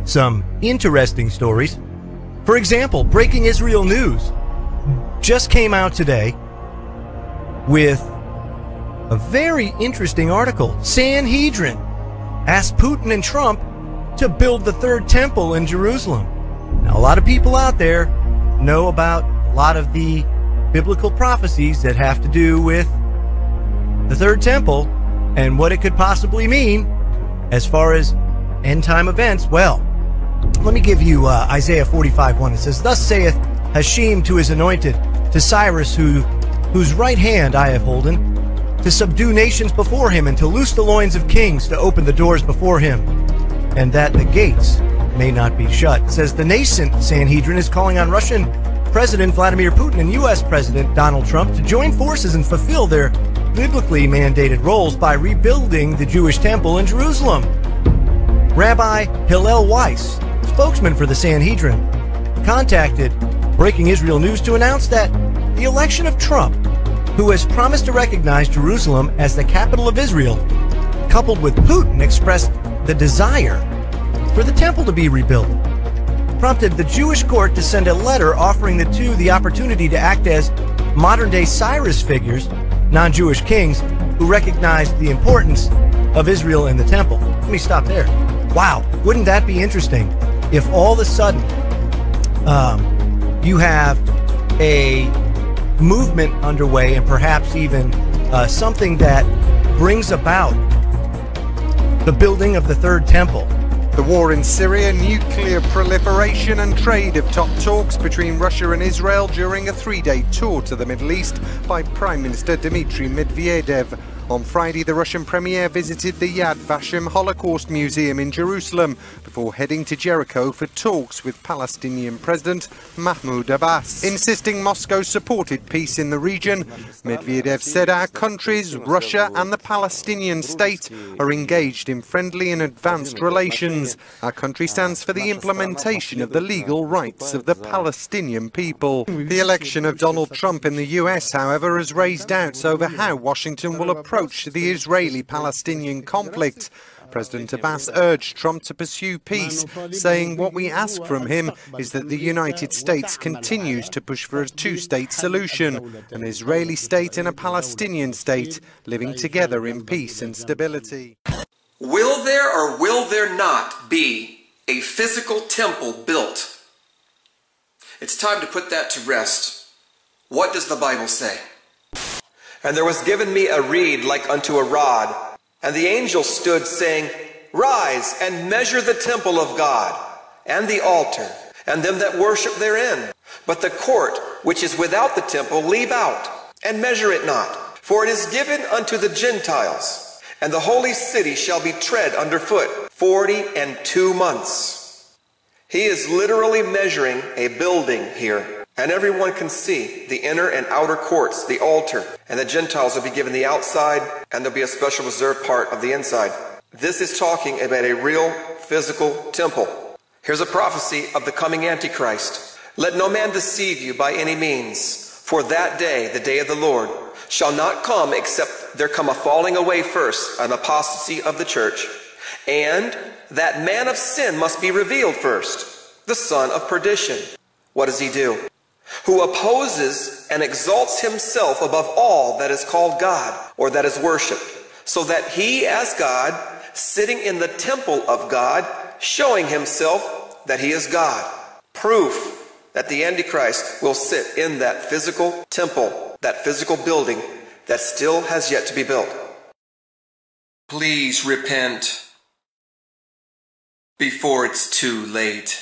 some interesting stories. For example, Breaking Israel News just came out today with a very interesting article. Sanhedrin asked Putin and Trump to build the third temple in Jerusalem. Now, a lot of people out there know about a lot of the biblical prophecies that have to do with the third temple and what it could possibly mean as far as end-time events. Well, let me give you Isaiah 45:1. It says, "Thus saith Hashem to his anointed, to Cyrus, whose right hand I have holden, to subdue nations before him, and to loose the loins of kings, to open the doors before him, and that the gates may not be shut." It says the nascent Sanhedrin is calling on Russian President Vladimir Putin and U.S. President Donald Trump to join forces and fulfill their biblically mandated roles by rebuilding the Jewish temple in Jerusalem. Rabbi Hillel Weiss, spokesman for the Sanhedrin, contacted Breaking Israel News to announce that the election of Trump, who has promised to recognize Jerusalem as the capital of Israel, coupled with Putin expressed the desire for the temple to be rebuilt, prompted the Jewish court to send a letter offering the two the opportunity to act as modern-day Cyrus figures, non-Jewish kings who recognized the importance of Israel and the temple. Let me stop there. Wow, wouldn't that be interesting if all of a sudden you have a movement underway and perhaps even something that brings about the building of the third temple. The war in Syria, nuclear proliferation and trade have topped talks between Russia and Israel during a three-day tour to the Middle East by Prime Minister Dmitry Medvedev. On Friday, the Russian premier visited the Yad Vashem Holocaust Museum in Jerusalem before heading to Jericho for talks with Palestinian President Mahmoud Abbas. Insisting Moscow supported peace in the region, Medvedev said our countries, Russia and the Palestinian state, are engaged in friendly and advanced relations. Our country stands for the implementation of the legal rights of the Palestinian people. The election of Donald Trump in the US, however, has raised doubts over how Washington will approach the Israeli-Palestinian conflict. President Abbas urged Trump to pursue peace, saying what we ask from him is that the United States continues to push for a two-state solution, an Israeli state and a Palestinian state living together in peace and stability. Will there or will there not be a physical temple built? It's time to put that to rest. What does the Bible say? "And there was given me a reed like unto a rod, and the angel stood, saying, Rise and measure the temple of God, and the altar, and them that worship therein. But the court which is without the temple leave out, and measure it not. For it is given unto the Gentiles, and the holy city shall be tread under foot 42 months. He is literally measuring a building here. And everyone can see the inner and outer courts, the altar, and the Gentiles will be given the outside, and there'll be a special reserved part of the inside. This is talking about a real physical temple. Here's a prophecy of the coming Antichrist. "Let no man deceive you by any means, for that day, the day of the Lord, shall not come except there come a falling away first, an apostasy of the church. And that man of sin must be revealed first, the son of perdition." What does he do? "Who opposes and exalts himself above all that is called God, or that is worshipped, so that he as God, sitting in the temple of God, showing himself that he is God." Proof that the Antichrist will sit in that physical temple, that physical building that still has yet to be built. Please repent before it's too late.